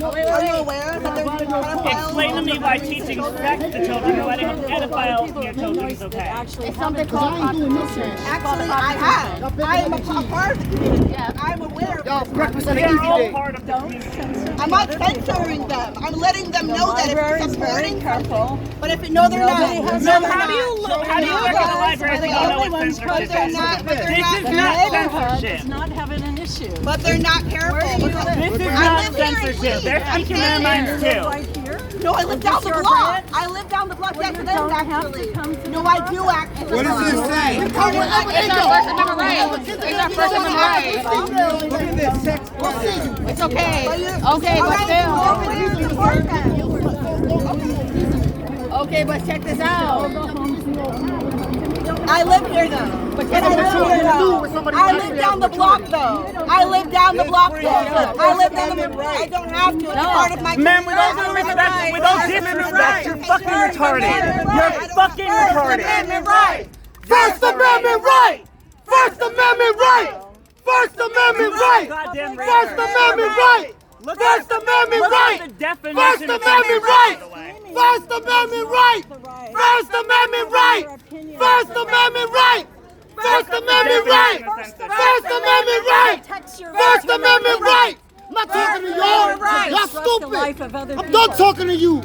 Are you aware that there's pedophiles? Explain to me why teaching sex to children or letting them pedophile near children is okay. It's something called prostitution. Actually, I have. I am a part of the community. I'm aware of this. They're all part of the community. I'm not censoring them. I'm letting them know that if it's supporting careful. But if no, they're not. So how do you work in a library if you don't know what censorship is? This is not censorship. It's not having an issue. But they're not careful. This is not censorship. They're speaking their minds too. Right here? No, I live down the block. I live down the block. Yes, it is actually. No, I do actually. What does this say? It's our First Amendment right. It's our First Amendment right. Look at this sex positive. It's okay. Okay, but still. Okay, but check this out. I live here though. But I live down the block though. I live down the block though. I live down the block. I don't have to. It's part of my Ma'am, we don't disrespect. We don't disrespect. You're fucking retarded. You're fucking retarded. First Amendment right! First Amendment right! First Amendment right! Goddamn First Amendment right! First Amendment right! First Amendment right! First Amendment right! First Amendment right! First Amendment right! First Amendment right! First Amendment right! First Amendment right! I'm not talking to y'all. Y'all stupid. I'm done talking to you.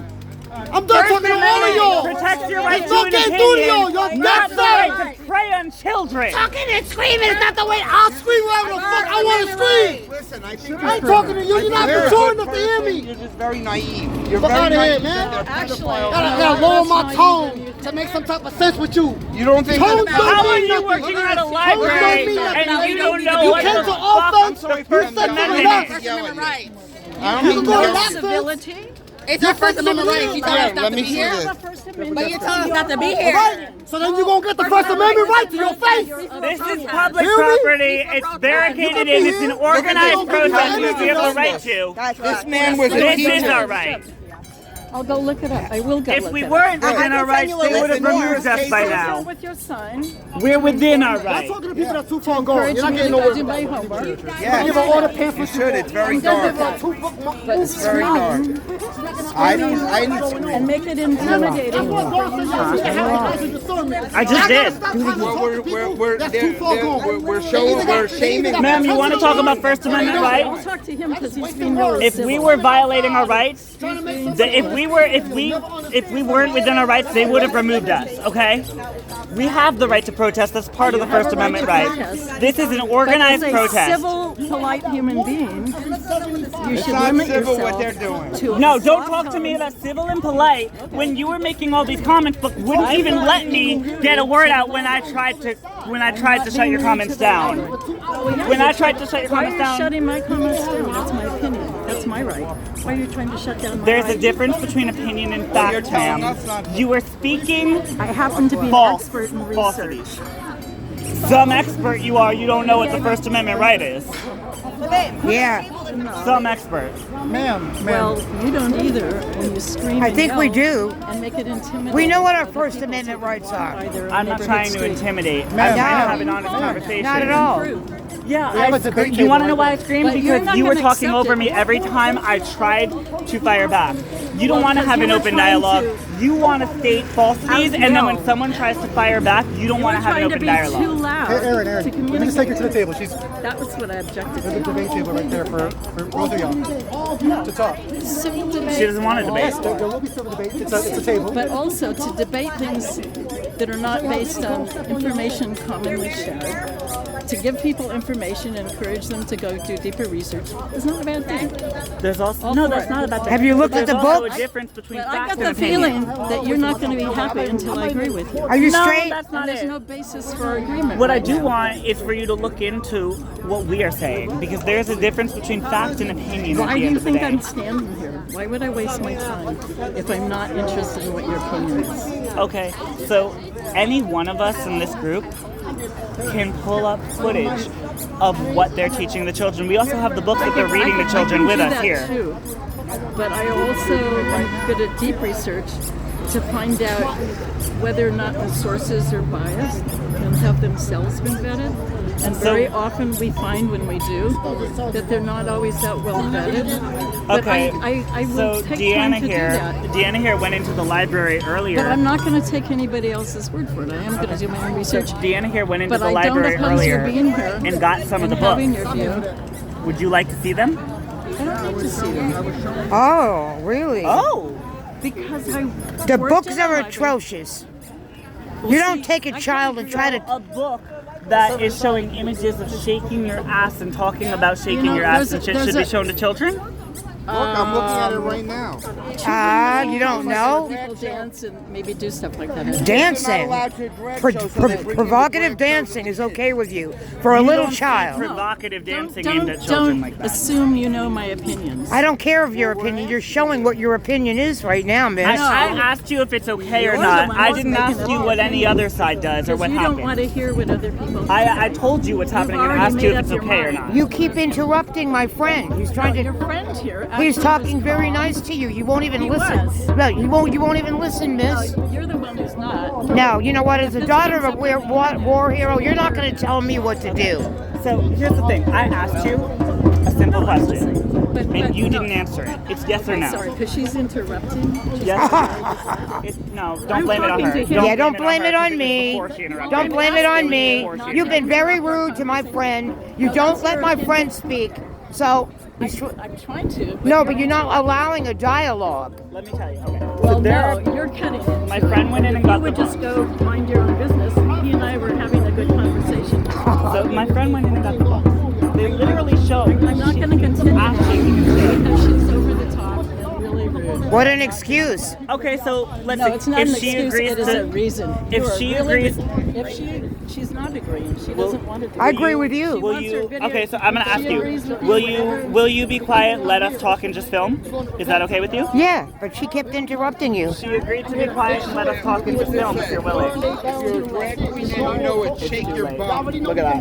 I'm done talking to all of y'all. Protect your right It's to not an getting through to opinion, y'all. Y'all not the nuts. right to prey on children. Talking and screaming is not the way. I'll scream whatever the fuck I want to scream. Listen, I think I ain't talking to you. You're not mature enough to hear me. you're just very naive. You're Fuck very out of here, naive. man. Actually, Gotta lower my tone to make some type of sense with you. You don't think Tone that- don't How are mean you nothing. working at a Tone library don't mean nothing. and you don't know You what came the to fuck? offense. sorry You for said something Amendment else. First Amendment right. I don't You mean can go to to that civility. It's our First Amendment right. You telling us not Let to me be see here, this. but you're telling us not to be here. Right. So then you're going to get the First Amendment right to your face. This is public Hear me? property. It's barricaded in. It's an organized protest which we have the right to. This man was a This is teacher. our right. I'll go look it up. I will go If look we it up. weren't within can our send rights, you a they would list have of removed us by Go now. with your son. We're within our I'm rights. talking to people that's too far gone. Encourage You're not me getting to nowhere. do my homework. Yes. Give her all the You pamphlets. should. It's very I'm gonna dark. give But It's very dark. I didn't and scream. make it intimidating. I just did. We're shaming. Ma'am, you want to talk about First Amendment I'll rights? talk to him because he's being really If we civil. were violating our rights, if we weren't within our rights, they would have removed us. Okay? We have the right to protest. That's part of the First Amendment right. This is an organized But as a protest. civil, polite human being, you It's should not limit civil yourself what they're doing. to No, a don't soft talk to me tone. about civil and polite when you were making all these comments, but wouldn't even let me get a word out when I tried to shut your comments down. When I tried to shut your Why are comments you down, shutting my comments down? That's my opinion. That's my right. Why are you trying to shut down my there's a right? difference between opinion and you're fact, telling ma'am. us not to. You were speaking I happen to be an false. expert in Falsity. research. Some expert you are, you don't know what the First Amendment right is. Yeah, Some expert. Well, you don't either when you scream I and think we yell do. and make it intimidating. We know what our for First people Amendment to rights are. occupy their I'm not neighborhood trying to street. intimidate. I'm trying to have an honest conversation. Not at all. Yeah, have a debate you want to table know why I screamed? But you're Because not you were gonna talking accept over it. me every time I tried to fire back. You don't Well, want to because have you an were open trying dialogue. to- You want to state falsities, and then no. when someone tries to fire back, you don't want to have an open Too dialogue. loud Aaron, to let me communicate. just take her to the table. She's That was what I objected there's a to. debate table right there for both of y'all to talk. Civil debate. She doesn't want to debate. Yes, there will be civil debate. It's a table. But also to debate things that are not based on information commonly shared. To give people information and encourage them to go do deeper research is not a bad thing. There's also All no, for that's it. not about that. Have you looked at There's the also book? a difference between But I fact got and the opinion. feeling that you're not going to be happy until I agree with you. Are you No, straight? that's And not there's it. no basis for agreement. What I right do now. want is for you to look into what we are saying, because there's a difference between fact and opinion at Why the do end you of the think day. I'm standing here? Why would I waste my time if I'm not interested in what your opinion is? Okay, so any one of us in this group can pull up footage of what they're teaching the children. We also have the books that they're reading the children with us here. Too. But I also am good at deep research to find out whether or not the sources are biased and have themselves been vetted. And very often we find when we do that they're not always that well vetted. But Okay. I will So take Deanna time to here, do that. Deanna here went into the library earlier. But I'm not going to take anybody else's word for it. I am going to do my own research. Deanna here went into But the I don't library oppose your earlier being here and got some of and the having books. your view. Would you like to see them? I don't need to see them Oh, really? Oh. because I. The worked books in a are library. atrocious. Well, You don't see, take a I child can't and try to. A book that is showing images of shaking your ass and talking about shaking know, your ass there's and a- shit there's should be a- shown to children? Look, I'm looking at it right now. You don't know? People dance and maybe do stuff like that. Dancing. Provocative dancing is okay with you for a You little don't see child. provocative dancing Don't, aimed at children don't like that. assume you know my opinions. I don't care of your opinion. You're showing what your opinion is right now, miss. I asked you if it's okay or You're the not. one I who's didn't making ask it you up. what any other side does or Because what you don't want happens. to hear what other people. I told you what's happening and already asked you made if it's up your okay or mind. not. You keep interrupting my friend. He's trying Your to. friend here. He's after talking this very call- nice to you. You won't even He listen. was. No, you won't. You won't even listen, miss. No, you're the one who's not. No, you know what? As a This daughter of a means war hero, you're not going to tell me what to do. So here's the thing. I asked you a simple question, But and you no. didn't answer it. It's yes or no. Sorry, because she's interrupting. Yes or no. No, don't I'm blame it on talking her. to him. Yeah, don't blame it her, on 'cause me. before she interrupted. Don't blame it on me. Before she You've been interrupted. very rude to my friend. You don't let my friend speak. So, I'm trying to. no, but you're not allowing a dialogue. Let me tell you. Okay. Well, So there, no, you're cutting it. my friend went in and You got the would just book. go mind your own business. He and I were having a good conversation. So my friend went in and got the book. They literally show. I'm not going to continue because she's over the top and really rude. What an excuse. Okay, so let's. No, it's not if an she excuse. agrees It is to, a reason. if You are she really- agrees- she's not agreeing. She doesn't want to do I it. agree with you. Will wants her you? video- Okay, so I'm gonna ask she you. agrees with Will you, you? whatever. Will you be quiet? Let us talk and just film. Is that okay with you? Yeah, but she kept interrupting you. She agreed to be quiet and let us talk and just film if you're willing. If you're a drag queen and you know it, shake your bum. Look at that.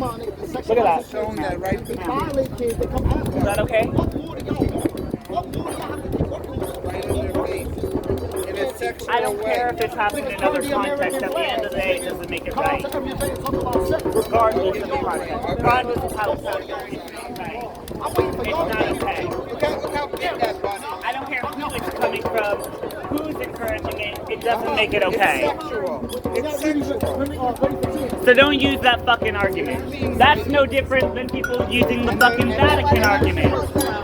Look at that. Showing that right Is that okay? right in their face. In a sexual I don't way. care if it's happened in other context. At the end of the day, it doesn't make it right. Regardless of the context. Regardless of how it's done, it's not right. It's not okay. Look how big that butt is. I don't care who it's coming from, who's encouraging it. It doesn't make it okay. It's sexual. So don't use that fucking argument. That's no different than people using the fucking Vatican argument.